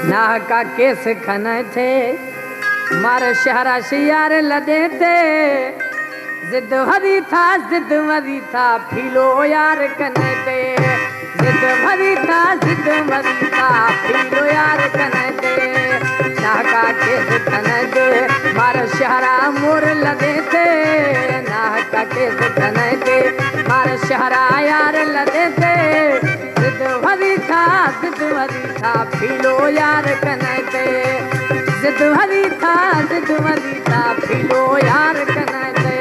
नाह का केस खने थे मार शहरा शियार लदे थे जिद भरी था फीलो यार कने थे जिद भरी था फीलो यार कने थे नाह का केस खने थे मार शहरा मोर लदे थे नाह का केस खने थे मार शहरा यार लदे थे जिद भरी था फीलो यार कने थे जिद भरी था फीलो यार कने थे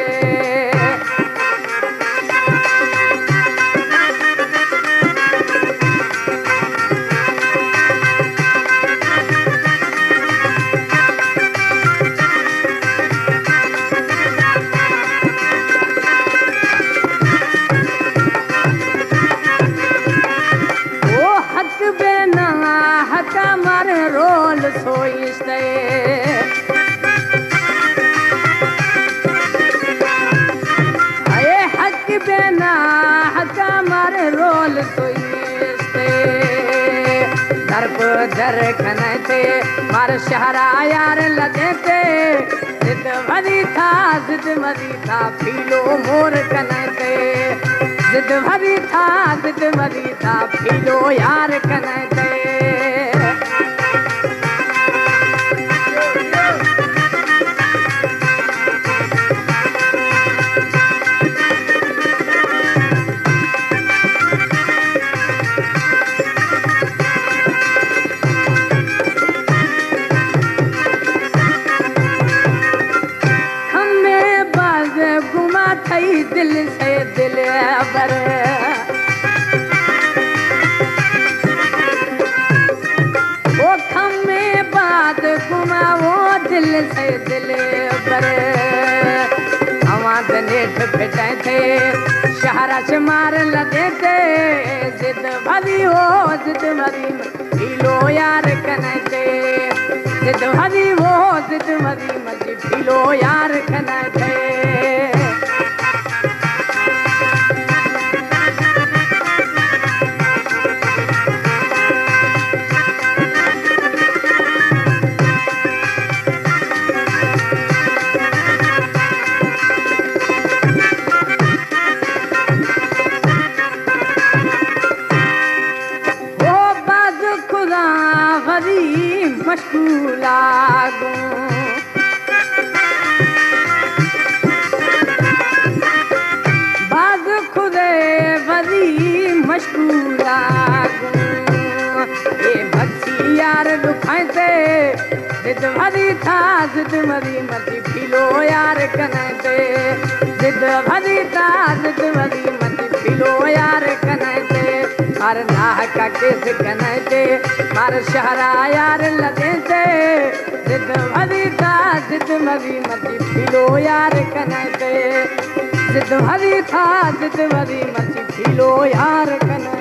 रोल सोइस्ते अये हक बेना हक मारे रोल सोइस्ते दरप दर खने थे मार शहरा यार लगे थे जिद भरी था फीलो मोर कने थे जिद भरी था फीलो यार कने थे दिल से दिल बर वो खम्मे बात घुमा वो दिल से दिल बर हमारे नेठ पिटे थे शहरा से मार लगे थे जिद भरी फीलो यार कने थे जिद भरी मजी फीलो यार कने थे मशगूला गो बाज खुदे वरी मशगूला गो ये भक्सी यार दुखाए थे जिद भरी था मती फीलो यार कने थे जिद भरी था मती फीलो यार कने थे मार नाह का केस कने थे मार शहरा यार लगे थे जिद भरी था मती फीलो यार कने थे जिद भरी था मती फीलो यार कने